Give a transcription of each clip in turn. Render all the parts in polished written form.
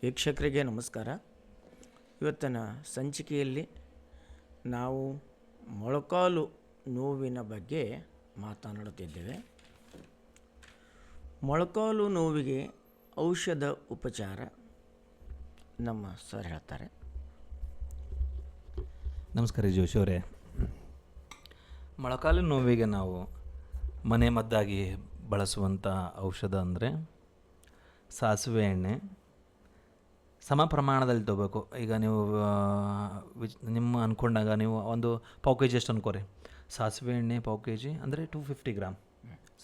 ವೀಕ್ಷಕರಿಗೆ ನಮಸ್ಕಾರ. ಇವತ್ತಿನ ಸಂಚಿಕೆಯಲ್ಲಿ ನಾವು ಮೊಳಕಾಲು ನೋವಿನ ಬಗ್ಗೆ ಮಾತನಾಡುತ್ತಿದ್ದೇವೆ. ಮೊಳಕಾಲು ನೋವಿಗೆ ಔಷಧ ಉಪಚಾರ ನಮ್ಮ ಸರ್ ಹೇಳ್ತಾರೆ. ನಮಸ್ಕಾರ ಜೋಶಿ ಅವರೇ. ಮೊಳಕಾಲು ನೋವಿಗೆ ನಾವು ಮನೆ ಮದ್ದಾಗಿ ಬಳಸುವಂಥ ಔಷಧ ಅಂದರೆ ಸಾಸಿವೆ ಎಣ್ಣೆ ಸಮ ಪ್ರಮಾಣದಲ್ಲಿ ತೊಗೋಬೇಕು. ಈಗ ನೀವು ನಿಮ್ಮ ಅಂದ್ಕೊಂಡಾಗ ನೀವು ಒಂದು ಪಾವು ಕೆ ಜಿ ಅಷ್ಟು ಅನ್ಕೋರಿ. ಸಾಸಿವೆ ಎಣ್ಣೆ ಪಾವು ಕೆ ಜಿ ಅಂದರೆ 250 ಗ್ರಾಮ್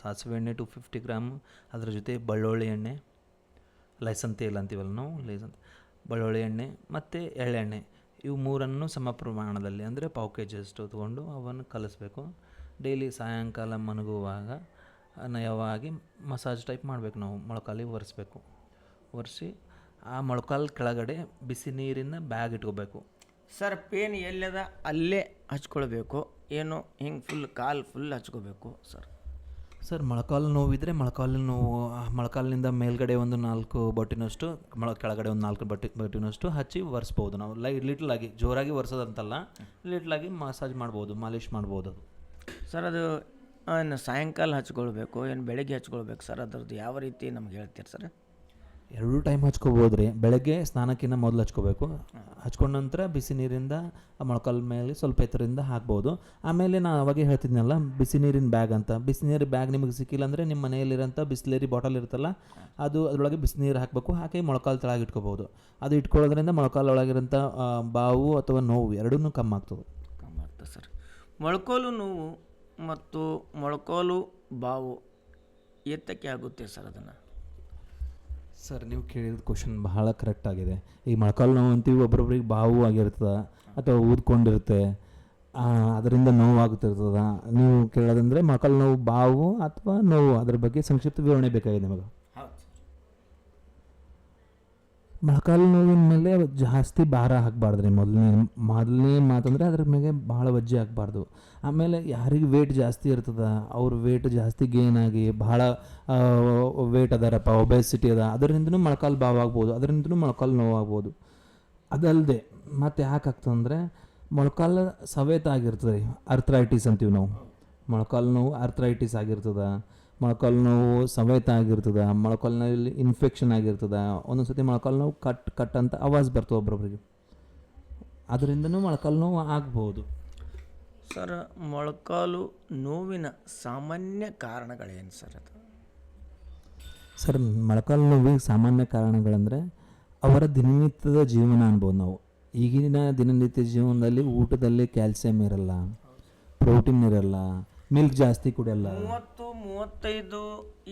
ಸಾಸಿವೆ ಎಣ್ಣೆ 250 ಗ್ರಾಮ್. ಅದರ ಜೊತೆ ಬೆಳ್ಳುಳ್ಳಿ ಎಣ್ಣೆ, ಲೈಸನ್ ತೇಲ್ ಅಂತೀವಲ್ಲ ನಾವು, ಬೆಳ್ಳುಳ್ಳಿ ಎಣ್ಣೆ ಮತ್ತು ಎಳ್ಳೆಣ್ಣೆ, ಇವು ಮೂರನ್ನು ಸಮ ಪ್ರಮಾಣದಲ್ಲಿ ಅಂದರೆ ಪಾವು ಕೆ ಜಿ ಅಷ್ಟು ತೊಗೊಂಡು ಅವನ್ನು ಕಲಿಸ್ಬೇಕು. ಡೈಲಿ ಸಾಯಂಕಾಲ ಮಲಗುವಾಗ ನಯವಾಗಿ ಮಸಾಜ್ ಟೈಪ್ ಮಾಡಬೇಕು. ನಾವು ಮೊಳಕಾಲಿಗೆ ಒರೆಸಿ ಆ ಮೊಳಕಾಲು ಕೆಳಗಡೆ ಬಿಸಿ ನೀರಿನ ಬ್ಯಾಗ್ ಇಟ್ಕೋಬೇಕು. ಸರ್, ಪೇನ್ ಎಲ್ಲದ ಅಲ್ಲೇ ಹಚ್ಕೊಳ್ಬೇಕು, ಏನು ಹಿಂಗೆ ಫುಲ್ ಕಾಲು ಫುಲ್ ಹಚ್ಕೋಬೇಕು ಸರ್? ಮೊಳಕಾಲು ನೋವಿದ್ರೆ ಮೊಳಕಾಲಿನಿಂದ ಮೇಲ್ಗಡೆ ಒಂದು 4 ಬೊಟ್ಟಿನಷ್ಟು, ಕೆಳಗಡೆ ಒಂದು 4 ಬೊಟ್ಟಿನಷ್ಟು ಹಚ್ಚಿ ಒರೆಸ್ಬೋದು. ನಾವು ಲಿಟ್ಲಾಗಿ ಜೋರಾಗಿ ಒರೆಸೋದಂತಲ್ಲ, ಲಿಟ್ಲಾಗಿ ಮಸಾಜ್ ಮಾಡ್ಬೋದು, ಮಾಲಿಷ್ ಮಾಡ್ಬೋದು. ಸರ್, ಅದು ಸಾಯಂಕಾಲ ಹಚ್ಕೊಳ್ಬೇಕು ಏನು ಬೆಳಗ್ಗೆ ಹಚ್ಕೊಳ್ಬೇಕು ಸರ್? ಅದರದ್ದು ಯಾವ ರೀತಿ ನಮ್ಗೆ ಹೇಳ್ತೀರಿ ಸರ್? ಎರಡೂ ಟೈಮ್ ಹಚ್ಕೋಬೋದು ರೀ. ಬೆಳಗ್ಗೆ ಸ್ನಾನಕ್ಕಿಂತ ಮೊದಲು ಹಚ್ಕೊಂಡ ನಂತರ ಬಿಸಿ ನೀರಿಂದ ಮೊಳಕಾಲ ಮೇಲೆ ಸ್ವಲ್ಪ ಎತ್ತರದಿಂದ ಹಾಕ್ಬೋದು. ಆಮೇಲೆ ನಾನು ಅವಾಗೇ ಹೇಳ್ತಿದ್ನಲ್ಲ, ಬಿಸಿ ನೀರಿನ ಬ್ಯಾಗ್ ಅಂತ. ಬಿಸಿ ನೀರು ಬ್ಯಾಗ್ ನಿಮಗೆ ಸಿಕ್ಕಿಲ್ಲ ಅಂದರೆ ನಿಮ್ಮ ಮನೆಯಲ್ಲಿರೋಂಥ ಬಿಸ್ಲೇರಿ ಬಾಟಲ್ ಇರುತ್ತಲ್ಲ, ಅದರೊಳಗೆ ಬಿಸಿ ನೀರು ಹಾಕಬೇಕು. ಹಾಕಿ ಮೊಳಕಾಲು ತೆಳಗೆ ಇಟ್ಕೋಬೋದು. ಅದು ಇಟ್ಕೊಳ್ಳೋದ್ರಿಂದ ಮೊಳಕಾಲೊಳಗಿರೋಂಥ ಬಾವು ಅಥವಾ ನೋವು ಎರಡೂ ಕಮ್ಮಿ ಆಗ್ತದೆ ಸರ್. ಮೊಳಕಾಲು ನೋವು ಮತ್ತು ಮೊಳಕಾಲು ಬಾವು ಏತಕ್ಕೆ ಆಗುತ್ತೆ ಸರ್? ಅದನ್ನು ಸರ್, ನೀವು ಕೇಳಿದ ಕ್ವಶನ್ ಬಹಳ ಕರೆಕ್ಟ್ ಆಗಿದೆ. ಈ ಮೊಳಕಾಲು ನೋವು ಅಂತೀವಿ, ಒಬ್ಬರೊಬ್ರಿಗೆ ಬಾವು ಆಗಿರ್ತದೆ ಅಥವಾ ಊದ್ಕೊಂಡಿರುತ್ತೆ, ಅದರಿಂದ ನೋವಾಗುತ್ತಿರ್ತದೆ. ನೀವು ಕೇಳೋದಂದರೆ ಮೊಳಕಾಲು ನೋವು ಬಾವು ಅಥವಾ ನೋವು, ಅದ್ರ ಬಗ್ಗೆ ಸಂಕ್ಷಿಪ್ತ ವಿವರಣೆ ಬೇಕಾಗಿದೆ ನಿಮಗೆ. ಮೊಳಕಾಲು ನೋವಿನ ಮೇಲೆ ಜಾಸ್ತಿ ಭಾರ ಹಾಕಬಾರ್ದು ರೀ. ಮೊದಲನೇ ಮಾತಂದರೆ ಅದ್ರ ಮೇಲೆ ಭಾಳ ವಜ್ಜೆ ಹಾಕಬಾರ್ದು. ಆಮೇಲೆ ಯಾರಿಗೆ ವೇಟ್ ಜಾಸ್ತಿ ಇರ್ತದೆ, ಅವ್ರ ವೇಟ್ ಜಾಸ್ತಿ ಗೇನ್ ಆಗಿ ಭಾಳ ವೇಟ್ ಅದಾರಪ್ಪ, ಒಬೆಸಿಟಿ ಅದ, ಅದರಿಂದನೂ ಮೊಳಕಾಲು ಬಾವಾಗ್ಬೋದು, ಅದರಿಂದನೂ ಮೊಳಕಾಲು ನೋವಾಗ್ಬೋದು. ಅದಲ್ಲದೆ ಮತ್ತು ಯಾಕೆ ಆಗ್ತದಂದರೆ ಮೊಳಕಾಲು ಸವೇತ ಆಗಿರ್ತದೆ ರೀ, ಅರ್ಥ್ರೈಟಿಸ್ ಅಂತೀವಿ ನಾವು. ಮೊಳಕಾಲು ನೋವು ಅರ್ಥ್ರೈಟಿಸ್ ಆಗಿರ್ತದೆ, ಮೊಳಕಾಲು ನೋವು ಸವೇತ ಆಗಿರ್ತದೆ, ಮೊಳಕಾಲಿನಲ್ಲಿ ಇನ್ಫೆಕ್ಷನ್ ಆಗಿರ್ತದೆ. ಒಂದೊಂದು ಸತಿ ಮೊಳಕಾಲು ನೋವು ಕಟ್ ಅಂತ ಆವಾಜ್ ಬರ್ತವೆ ಒಬ್ಬರೊಬ್ರಿಗೆ, ಅದರಿಂದನೂ ಮೊಳಕಾಲು ನೋವು ಆಗ್ಬೋದು. ಸರ್, ಮೊಳಕಾಲು ನೋವಿನ ಸಾಮಾನ್ಯ ಕಾರಣಗಳೇನು ಸರ್? ಅದು ಸರ್, ಮೊಳಕಾಲು ನೋವಿಗೆ ಸಾಮಾನ್ಯ ಕಾರಣಗಳಂದರೆ ಅವರ ದಿನನಿತ್ಯದ ಜೀವನ ಅನ್ಬೋದು ನಾವು. ಈಗಿನ ದಿನನಿತ್ಯ ಜೀವನದಲ್ಲಿ ಊಟದಲ್ಲಿ ಕ್ಯಾಲ್ಸಿಯಂ ಇರಲ್ಲ, ಪ್ರೋಟೀನ್ ಇರಲ್ಲ, ಮಿಲ್ಕ್ ಜಾಸ್ತಿ ಕುಡಿಯಲ್ಲ. 30-35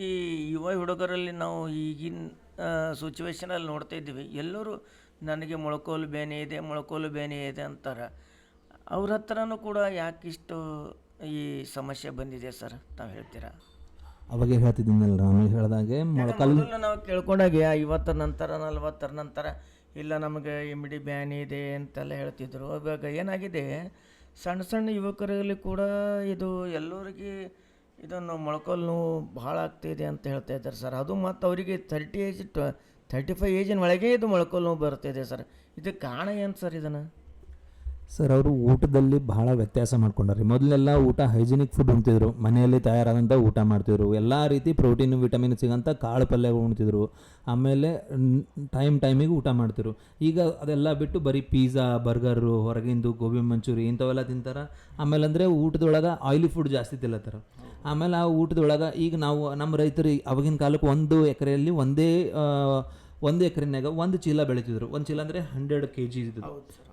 ಈ ಯುವ ಹುಡುಗರಲ್ಲಿ ನಾವು ಈಗಿನ ಸಿಚುವೇಶನಲ್ಲಿ ನೋಡ್ತಾ ಇದ್ದೀವಿ. ಎಲ್ಲರೂ ನನಗೆ ಮೊಳಕಾಲು ಬೇನೆ ಇದೆ ಅಂತಾರೆ. ಅವ್ರ ಹತ್ರನೂ ಕೂಡ ಯಾಕಿಷ್ಟು ಈ ಸಮಸ್ಯೆ ಬಂದಿದೆ ಸರ್, ತಾವು ಹೇಳ್ತೀರಾ? ಅವಾಗೇ ಹೇಳ್ತಿದ್ದೀನಲ್ಲ, ನಾನು ಹೇಳಿದಾಗೆ ಮೊಳಕಾಲು ನಾವು ಕೇಳ್ಕೊಂಡಾಗೆ 50 ನಂತರ 40 ನಂತರ ಇಲ್ಲ ನಮಗೆ ಇಮಿಡಿ ಬ್ಯಾನ್ ಇದೆ ಅಂತೆಲ್ಲ ಹೇಳ್ತಿದ್ರು. ಇವಾಗ ಏನಾಗಿದೆ, ಸಣ್ಣ ಯುವಕರಲ್ಲಿ ಕೂಡ ಇದು ಎಲ್ಲರಿಗೆ ಇದನ್ನು ಮೊಳಕಾಲು ನೋವು ಭಾಳ ಆಗ್ತಾಯಿದೆ ಅಂತ ಹೇಳ್ತಾ ಇದ್ದಾರೆ ಸರ್. ಅದು ಮತ್ತು ಅವರಿಗೆ 35 ಏಜಿನ ಒಳಗೆ ಇದು ಮೊಳಕಾಲು ನೋವು ಬರ್ತಾಯಿದೆ ಸರ್. ಇದಕ್ಕೆ ಕಾರಣ ಏನು ಸರ್? ಇದನ್ನು ಸರ್, ಅವರು ಊಟದಲ್ಲಿ ಭಾಳ ವ್ಯತ್ಯಾಸ ಮಾಡ್ಕೊಂಡ್ರಿ. ಮೊದಲೆಲ್ಲ ಊಟ ಹೈಜಿನಿಕ್ ಫುಡ್ ಉಣ್ತಿದ್ರು, ಮನೆಯಲ್ಲಿ ತಯಾರಾದಂಥ ಊಟ ಮಾಡ್ತಿದ್ರು, ಎಲ್ಲ ರೀತಿ ಪ್ರೋಟೀನು ವಿಟಮಿನ್ ಸಿಗೋಂಥ ಕಾಳು ಪಲ್ಯ ಉಣ್ತಿದ್ರು. ಆಮೇಲೆ ಟೈಮಿಗೆ ಊಟ ಮಾಡ್ತಿದ್ರು. ಈಗ ಅದೆಲ್ಲ ಬಿಟ್ಟು ಬರೀ ಪಿಜ್ಜಾ, ಬರ್ಗರು, ಹೊರಗಿಂದು ಗೋಬಿ ಮಂಚೂರಿ ಇಂಥವೆಲ್ಲ ತಿಂತಾರೆ. ಆಮೇಲೆ ಅಂದರೆ ಊಟದೊಳಗೆ ಆಯಿಲಿ ಫುಡ್ ಜಾಸ್ತಿ ತಿಲ್ಲತ್ತಾರ. ಆಮೇಲೆ ಆ ಊಟದೊಳಗೆ ಈಗ ನಾವು ನಮ್ಮ ರೈತರು ಆವಾಗಿನ ಕಾಲಕ್ಕೆ 1 ಎಕರೆಯಲ್ಲಿ ಒಂದು ಎಕರೆನಾಗ 1 ಚೀಲ ಬೆಳಿತಿದ್ರು. 1 ಚೀಲ ಅಂದರೆ 100 kg ಇದ್ದು,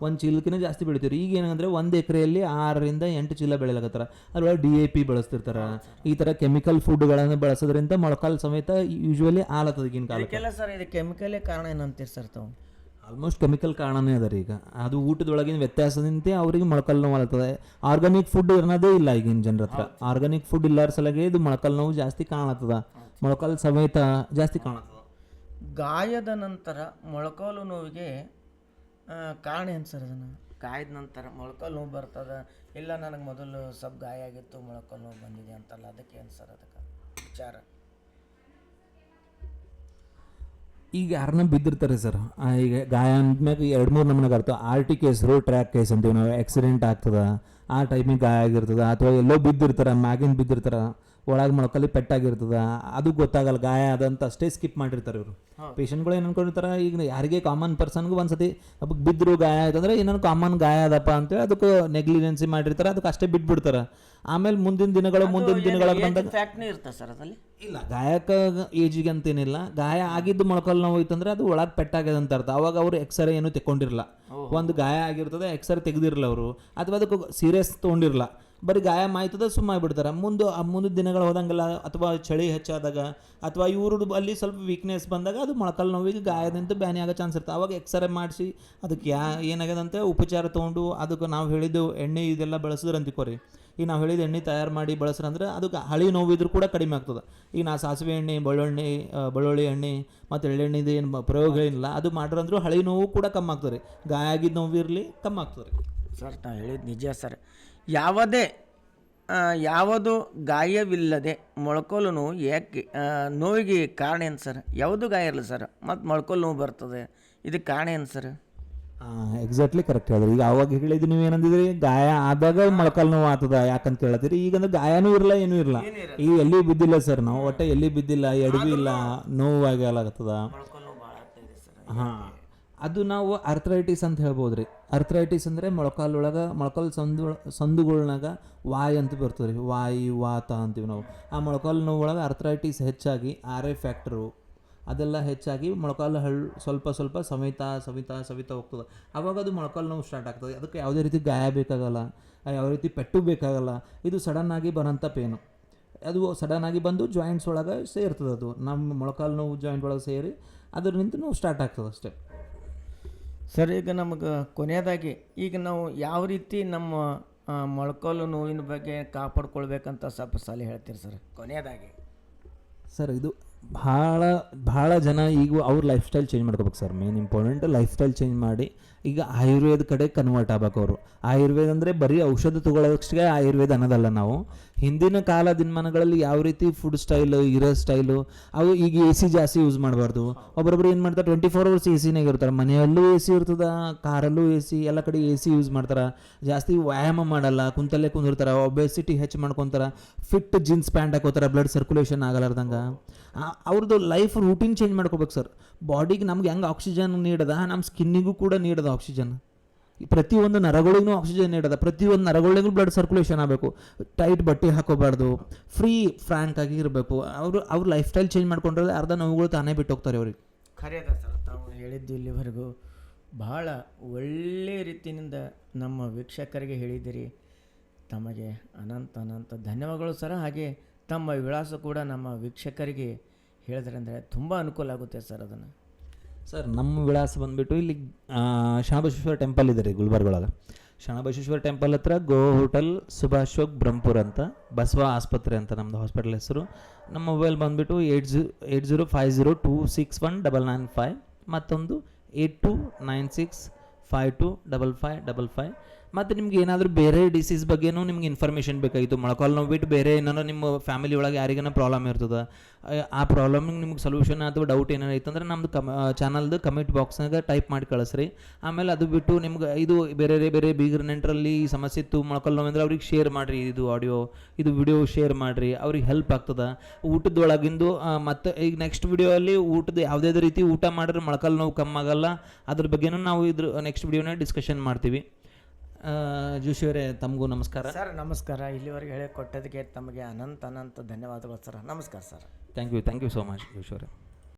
1 ಚೀಲಕ್ಕಿಂತ ಜಾಸ್ತಿ ಬೆಳಿತಿದ್ರು. ಈಗ ಏನಂದರೆ 1 ಎಕರೆಯಲ್ಲಿ 6ರಿಂದ 8 ಚೀಲ ಬೆಳೆಯಲಾಗತ್ತಾರ. ಅದ್ರೊಳಗೆ DAP ಬಳಸ್ತಿರ್ತಾರೆ. ಈ ಥರ ಕೆಮಿಕಲ್ ಫುಡ್ಗಳನ್ನು ಬಳಸೋದ್ರಿಂದ ಮೊಳಕಾಲು ಸಮೇತ ಯೂಶ್ವಲಿ ಆಲತ್ತದ ಈಗಿನ ಕಾಲಕ್ಕೆ. ಸರ್, ಇದು ಕೆಮಿಕಲೇ ಕಾರಣ ಏನಂತೀರಿ ಸರ್ ತಾವು? ಆಲ್ಮೋಸ್ಟ್ ಕೆಮಿಕಲ್ ಕಾರಣನೇ ಅದ ರೀ. ಈಗ ಅದು ಊಟದೊಳಗಿನ ವ್ಯತ್ಯಾಸದಿಂದ ಅವ್ರಿಗೆ ಮೊಳಕಾಲು ನೋವು ಆಗ್ತದೆ. ಆರ್ಗಾನಿಕ್ ಫುಡ್ ಅನ್ನೋದೇ ಇಲ್ಲ ಈಗಿನ ಜನರ ಹತ್ರ. ಆರ್ಗಾನಿಕ್ ಫುಡ್ ಇಲ್ಲಾರ ಸಲಗೆ ಇದು ಮೊಳಕಾಲು ನೋವು ಜಾಸ್ತಿ ಕಾಣತ್ತದ, ಮೊಳಕಾಲು ಸಮೇತ ಜಾಸ್ತಿ ಕಾಣತ್ತದ. ಗಾಯದ ನಂತರ ಮೊಳಕಾಲು ನೋವಿಗೆ ಕಾರಣ ಏನು ಸರ್? ಅದನ್ನು ಗಾಯದ ನಂತರ ಮೊಳಕಾಲು ನೋವು ಬರ್ತದೆ, ಇಲ್ಲ ನನಗೆ ಮೊದಲು ಸ್ವಲ್ಪ ಗಾಯ ಆಗಿತ್ತು ಮೊಳಕಾಲು ನೋವು ಬಂದಿದೆ ಅಂತಲ್ಲ, ಅದಕ್ಕೆ ಏನು ಸರ್ ಅದಕ್ಕೆ ವಿಚಾರ? ಈಗ ಯಾರನ್ನ ಬಿದ್ದಿರ್ತಾರೆ ಸರ್, ಈಗ ಗಾಯ ಅಂದ್ಮ್ಯಾಗ 2-3 ನಮೂನೆ ಅರ್ಥ. ಆರ್ ಟಿ ಕೇಸ್ರು, ಟ್ರ್ಯಾಕ್ ಕೇಸ್ ಅಂತೀವಿ ನಾವು. ಆಕ್ಸಿಡೆಂಟ್ ಆಗ್ತದ, ಆ ಟೈಮಿಗೆ ಗಾಯ ಆಗಿರ್ತದ, ಅಥವಾ ಎಲ್ಲೋ ಬಿದ್ದಿರ್ತಾರೆ, ಮ್ಯಾಗಿನ ಬಿದ್ದಿರ್ತಾರೆ, ಒಳಗೆ ಮೊಳಕಲ್ಲಿ ಪೆಟ್ಟಾಗಿರ್ತದ, ಅದು ಗೊತ್ತಾಗಲ್ಲ ಗಾಯ ಅದಂತ ಅಷ್ಟೇ ಸ್ಕಿಪ್ ಮಾಡಿರ್ತಾರೆ ಇವರು. ಪೇಷಂಟ್ಗಳು ಏನು ಅನ್ಕೊಂಡಿರ್ತಾರೆ, ಈಗ ಯಾರಿಗೆ ಕಾಮನ್ ಪರ್ಸನ್ಗೂ ಒಂದ್ಸತಿ ಹಬ್ಬಕ್ಕೆ ಬಿದ್ದರು ಗಾಯ ಆಯ್ತಂದ್ರೆ ಇನ್ನೊಂದು ಕಾಮನ್ ಗಾಯ ಅದಪ್ಪ ಅಂತೇಳಿ ಅದಕ್ಕೆ ನೆಗ್ಲಿಜೆನ್ಸಿ ಮಾಡಿರ್ತಾರೆ, ಅದಕ್ಕೆ ಅಷ್ಟೇ ಬಿಟ್ಬಿಡ್ತಾರೆ. ಆಮೇಲೆ ಮುಂದಿನ ದಿನಗಳಾಗ ಬಂದಾಗ ಫ್ಯಾಕ್ಟ್ನಿ ಇರ್ತದೆ ಸರ್ ಅದಲ್ಲಿ. ಇಲ್ಲ, ಗಾಯಕ ಏಜಿಗೆ ಅಂತೇನಿಲ್ಲ, ಗಾಯ ಆಗಿದ್ದು ಮೊಳಕಲ್ ನೋವು ಐತಂದ್ರೆ ಅದು ಒಳಗೆ ಪೆಟ್ಟಾಗ್ಯದ ಅಂತ ಅರ್ಥ. ಅವಾಗ ಅವರು ಎಕ್ಸ್ರೇ ಏನೂ ತೆಕ್ಕೊಂಡಿರಲ್ಲ. ಒಂದು ಗಾಯ ಆಗಿರ್ತದೆ, ಎಕ್ಸ್ರೇ ತೆಗೆದಿರಲ್ಲ ಅವರು, ಅಥವಾ ಅದಕ್ಕೆ ಸೀರಿಯಸ್ ತೊಗೊಂಡಿರಲ್ಲ, ಬರೀ ಗಾಯ ಮಾಯ್ತದ ಸುಮ್ಮನೆ ಬಿಡ್ತಾರೆ. ಮುಂದೆ ದಿನಗಳು ಹೋದಂಗೆಲ್ಲ, ಅಥವಾ ಚಳಿ ಹೆಚ್ಚಾದಾಗ, ಅಥವಾ ಇವ್ರದ್ದು ಅಲ್ಲಿ ಸ್ವಲ್ಪ ವೀಕ್ನೆಸ್ ಬಂದಾಗ ಅದು ಮೊಳಕಲ್ ನೋವಿಗೆ ಗಾಯದಿಂದ ಬ್ಯಾನಿ ಆಗೋ ಚಾನ್ಸ್ ಇರ್ತದೆ. ಅವಾಗ ಎಕ್ಸ್ರೇ ಮಾಡಿಸಿ ಅದಕ್ಕೆ ಏನಾಗ್ಯದಂತೆ ಉಪಚಾರ ತೊಗೊಂಡು ಅದಕ್ಕೆ ನಾವು ಹೇಳಿದ್ದು ಎಣ್ಣೆ ಇದೆಲ್ಲ ಬಳಸಿದ್ರೆ ಅಂತಿಕೋರಿ. ಈಗ ನಾವು ಹೇಳಿದ ಎಣ್ಣೆ ತಯಾರು ಮಾಡಿ ಬಳಸ್ರಂದ್ರೆ ಅದಕ್ಕೆ ಹಳಿ ನೋವಿದ್ರು ಕೂಡ ಕಡಿಮೆ ಆಗ್ತದೆ. ಈಗ ನಾ ಸಾಸಿವೆ ಎಣ್ಣೆ, ಬೆಳ್ಳುಳ್ಳಿ ಎಣ್ಣೆ ಮತ್ತು ಎಳ್ಳೆಣ್ಣೆದು ಏನು ಪ್ರಯೋಗ ಏನಿಲ್ಲ, ಅದು ಮಾಡ್ರಂದ್ರೂ ಹಳಿ ನೋವು ಕೂಡ ಕಮ್ಮಿ ಆಗ್ತದೆ. ಗಾಯ ಆಗಿದ್ದು ನೋವು ಇರಲಿ ಕಮ್ಮಿ ಆಗ್ತದೆ ಸರ್. ನಾವು ಹೇಳಿದ್ದು ನಿಜ ಸರ್. ಯಾವುದು ಗಾಯವಿಲ್ಲದೆ ಮೊಳಕೋಲು ನೋವು ಯಾಕೆ ನೋವಿಗೆ ಕಾರಣ ಏನು ಸರ್? ಯಾವುದು ಗಾಯ ಇರಲಿ ಸರ್, ಮತ್ತು ಮೊಳಕೋಲು ನೋವು ಬರ್ತದೆ, ಇದಕ್ಕೆ ಕಾರಣ ಏನು ಸರ್? ಎಕ್ಸಾಕ್ಟ್ಲಿ ಕರೆಕ್ಟ್ ಹೇಳಿದ್ರಿ. ಈಗ ಅವಾಗ ಹೇಳಿದ್ದು ನೀವು ಏನಂದಿದ್ರಿ, ಗಾಯ ಆದಾಗ ಮೊಳಕಾಲು ನೋವು ಆಗ್ತದ ಯಾಕಂತ ಕೇಳತ್ತೀರಿ. ಈಗಂದ್ರೆ ಗಾಯನೂ ಇರಲ್ಲ, ಏನೂ ಇರಲ್ಲ, ಈಗ ಎಲ್ಲಿ ಬಿದ್ದಿಲ್ಲ ಸರ್, ನಾವು ಒಟ್ಟೆ ಎಲ್ಲಿ ಬಿದ್ದಿಲ್ಲ, ಎಡವಿ ಇಲ್ಲ, ನೋವಾಗಿ ಆಗತ್ತದ. ಹಾಂ, ಅದು ನಾವು ಅರ್ಥರೈಟಿಸ್ ಅಂತ ಹೇಳ್ಬೋದು ರೀ. ಅರ್ಥರೈಟಿಸ್ ಅಂದರೆ ಮೊಳಕಾಲು ಸಂದುಗಳ್ನಾಗ ವಾಯು ಅಂತ ಬರ್ತದೆ ರೀ, ವಾತ ಅಂತೀವಿ ನಾವು. ಆ ಮೊಳಕಾಲು ನೋವು ಒಳಗೆ ಅರ್ಥರೈಟಿಸ್ ಹೆಚ್ಚಾಗಿ RA ಫ್ಯಾಕ್ಟರು ಅದೆಲ್ಲ ಹೆಚ್ಚಾಗಿ ಮೊಳಕಾಲು ಸ್ವಲ್ಪ ಸವಿತಾ ಹೋಗ್ತದೆ. ಆವಾಗ ಅದು ಮೊಳಕಾಲು ನೋವು ಸ್ಟಾರ್ಟ್ ಆಗ್ತದೆ. ಅದಕ್ಕೆ ಯಾವುದೇ ರೀತಿ ಗಾಯ ಬೇಕಾಗಲ್ಲ, ಯಾವ ರೀತಿ ಪೆಟ್ಟು ಬೇಕಾಗಲ್ಲ. ಇದು ಸಡನ್ನಾಗಿ ಬರೋಂಥ ಪೇನು, ಅದು ಸಡನ್ನಾಗಿ ಬಂದು ಜಾಯಿಂಟ್ಸ್ ಒಳಗೆ ಸೇರ್ತದೆ. ಅದು ನಮ್ಮ ಮೊಳಕಾಲು ನೋವು ಜಾಯಿಂಟ್ ಒಳಗೆ ಸೇರಿ ಅದರಿಂದ ನೋವು ಸ್ಟಾರ್ಟ್ ಆಗ್ತದೆ ಅಷ್ಟೇ ಸರ್. ಈಗ ನಮಗೆ ಕೊನೆಯದಾಗಿ ಈಗ ನಾವು ಯಾವ ರೀತಿ ನಮ್ಮ ಮೊಳಕಾಲು ನೋವಿನ ಬಗ್ಗೆ ಕಾಪಾಡ್ಕೊಳ್ಬೇಕಂತ ಸ್ವಲ್ಪ ಸಲಹೆ ಹೇಳ್ತೀರಿ ಸರ್ ಕೊನೆಯದಾಗಿ? ಸರ್, ಇದು ಭಾಳ ಜನ ಈಗ ಅವ್ರ ಲೈಫ್ ಸ್ಟೈಲ್ ಚೇಂಜ್ ಮಾಡ್ಕೋಬೇಕು sir. Main important life style change ಮಾಡಿ ಈಗ ಆಯುರ್ವೇದ ಕಡೆ ಕನ್ವರ್ಟ್ ಆಗ್ಬೇಕು ಅವರು. ಆಯುರ್ವೇದ ಅಂದರೆ ಬರೀ ಔಷಧ ತಗೊಳ್ಳೋದಷ್ಟೇ ಆಯುರ್ವೇದ ಅನ್ನೋದಲ್ಲ. ನಾವು ಹಿಂದಿನ ಕಾಲ ದಿನಮಾನಗಳಲ್ಲಿ ಯಾವ ರೀತಿ ಫುಡ್ ಸ್ಟೈಲು, ಇರೋ ಸ್ಟೈಲು, ಅವು ಈಗ AC ಜಾಸ್ತಿ ಯೂಸ್ ಮಾಡಬಾರ್ದು. ಒಬ್ಬೊಬ್ರು ಏನು ಮಾಡ್ತಾರೆ, 24 hours AC-ನಾಗ ಇರ್ತಾರೆ. ಮನೆಯಲ್ಲೂ AC ಇರ್ತದೆ, ಕಾರಲ್ಲೂ AC, ಎಲ್ಲ ಕಡೆ AC ಯೂಸ್ ಮಾಡ್ತಾರೆ. ಜಾಸ್ತಿ ವ್ಯಾಯಾಮ ಮಾಡಲ್ಲ, ಕುಂತಲ್ಲೇ ಕುಂದಿರ್ತಾರೆ, ಒಬೆಸಿಟಿ ಹೆಚ್ಚು ಮಾಡ್ಕೊತಾರೆ, ಫಿಟ್ ಜೀನ್ಸ್ ಪ್ಯಾಂಟ್ ಹಾಕೋತಾರೆ, ಬ್ಲಡ್ ಸರ್ಕ್ಯುಲೇಷನ್ ಆಗಲಾರ್ದಂಗೆ. ಅವ್ರದ್ದು ಲೈಫ್ ರೂಟೀನ್ ಚೇಂಜ್ ಮಾಡ್ಕೋಬೇಕು ಸರ್. ಬಾಡಿಗೆ ನಮ್ಗೆ ಹೆಂಗೆ ಆಕ್ಸಿಜನ್ ನೀಡದ, ನಮ್ಮ ಸ್ಕಿನ್ನಿಗೂ ಕೂಡ ನೀಡದ ಆಕ್ಸಿಜನ್. ಪ್ರತಿಯೊಂದು ನರಗಳಿಗೂ ಆಕ್ಸಿಜನ್ ನೀಡದ, ಪ್ರತಿಯೊಂದು ನರಗಳಿಗೂ ಬ್ಲಡ್ ಸರ್ಕ್ಯುಲೇಷನ್ ಆಗಬೇಕು. ಟೈಟ್ ಬಟ್ಟೆ ಹಾಕೋಬಾರ್ದು, ಫ್ರ್ಯಾಂಕ್ ಆಗಿ ಇರಬೇಕು. ಅವ್ರ ಲೈಫ್ ಸ್ಟೈಲ್ ಚೇಂಜ್ ಮಾಡ್ಕೊಂಡ್ರೆ ಅರ್ಧ ನೋವುಗಳು ತಾನೇ ಬಿಟ್ಟು ಹೋಗ್ತಾರೆ ಅವ್ರಿಗೆ. ಖರೇದ ಸರ್, ತಾವು ಹೇಳಿದ್ದು ಇಲ್ಲಿವರೆಗೂ ಬಹಳ ಒಳ್ಳೆಯ ರೀತಿಯಿಂದ ನಮ್ಮ ವೀಕ್ಷಕರಿಗೆ ಹೇಳಿದಿರಿ. ತಮಗೆ ಅನಂತ ಧನ್ಯವಾದಗಳು ಸರ್. ಹಾಗೆ ತಮ್ಮ ವಿಳಾಸ ಕೂಡ ನಮ್ಮ ವೀಕ್ಷಕರಿಗೆ ಹೇಳಿದ್ರಂದರೆ ತುಂಬ ಅನುಕೂಲ ಆಗುತ್ತೆ ಸರ್. ಅದನ್ನು ಸರ್, ನಮ್ಮ ವಿಳಾಸ ಬಂದುಬಿಟ್ಟು ಇಲ್ಲಿ ಶರಣಬಸವೇಶ್ವರ ಟೆಂಪಲ್ ಇದೆ ರೀ ಗುಲ್ಬರ್ಗೊಳಗೆ. ಶರಣಬಸವೇಶ್ವರ ಟೆಂಪಲ್ ಹತ್ರ ಗೋ ಹೋಟೆಲ್ ಸುಭಾಷೋಕ್ ಬ್ರಹ್ಮಪುರ ಅಂತ, ಬಸವ ಆಸ್ಪತ್ರೆ ಅಂತ ನಮ್ಮದು ಹಾಸ್ಪಿಟಲ್ ಹೆಸರು. ನಮ್ಮ ಮೊಬೈಲ್ ಬಂದುಬಿಟ್ಟು 8050261995, ಮತ್ತೊಂದು 8296525555. ಮತ್ತು ನಿಮ್ಗೆ ಏನಾದರೂ ಬೇರೆ ಡಿಸೀಸ್ ಬಗ್ಗೆನೂ ನಿಮ್ಗೆ ಇನ್ಫಾರ್ಮೇಷನ್ ಬೇಕಾಗಿತ್ತು, ಮೊಳಕಾಲು ನೋವು ಬಿಟ್ಟು ಬೇರೆ ಏನಾರು ನಿಮ್ಮ ಫ್ಯಾಮಿಲಿ ಒಳಗೆ ಯಾರಿಗಾನ ಪ್ರಾಬ್ಲಮ್ ಇರ್ತದೆ, ಆ ಪ್ರಾಬ್ಲಮ್ಗೆ ನಿಮ್ಗೆ ಸೊಲ್ಯೂಷನ್ ಅಥವಾ ಡೌಟ್ ಏನಾರು ಐತಂದ್ರೆ ನಮ್ಮದು ಚಾನಲ್ದು ಕಮೆಂಟ್ ಬಾಕ್ಸ್ನಾಗ ಟೈಪ್ ಮಾಡಿ ಕಳಿಸ್ರಿ. ಆಮೇಲೆ ಅದು ಬಿಟ್ಟು ನಿಮ್ಗೆ ಇದು ಬೇರೆ ಬೀಗರ್ ನೆಂಟರಲ್ಲಿ ಈ ಸಮಸ್ಯೆ ಇತ್ತು ಮೊಳಕಾಲು ನೋವು ಅಂದರೆ ಅವ್ರಿಗೆ ಶೇರ್ ಮಾಡಿರಿ, ಇದು ಆಡಿಯೋ ಇದು ವಿಡಿಯೋ ಶೇರ್ ಮಾಡಿರಿ, ಅವ್ರಿಗೆ ಹೆಲ್ಪ್ ಆಗ್ತದೆ. ಊಟದೊಳಗಿಂದು ಮತ್ತು ಈಗ ನೆಕ್ಸ್ಟ್ ವಿಡಿಯೋಲ್ಲಿ ಊಟದ ಯಾವುದೇ ರೀತಿ ಊಟ ಮಾಡಿದ್ರೆ ಮೊಳಕಾಲು ನೋವು ಕಮ್ಮಾಗಲ್ಲ, ಅದ್ರ ಬಗ್ಗೆನೂ ನಾವು ನೆಕ್ಸ್ಟ್ ವಿಡಿಯೋನ ಡಿಸ್ಕಷನ್ ಮಾಡ್ತೀವಿ. ಜೋಶಿಯವರೇ, ತಮಗೂ ನಮಸ್ಕಾರ ಸರ್. ನಮಸ್ಕಾರ. ಇಲ್ಲಿವರೆಗೆ ಹೇಳಿಕೊಟ್ಟದಕ್ಕೆ ತಮಗೆ ಅನಂತ ಧನ್ಯವಾದಗಳು ಸರ್. ನಮಸ್ಕಾರ sir. Thank you so much ಜೋಶಿಯವರೇ.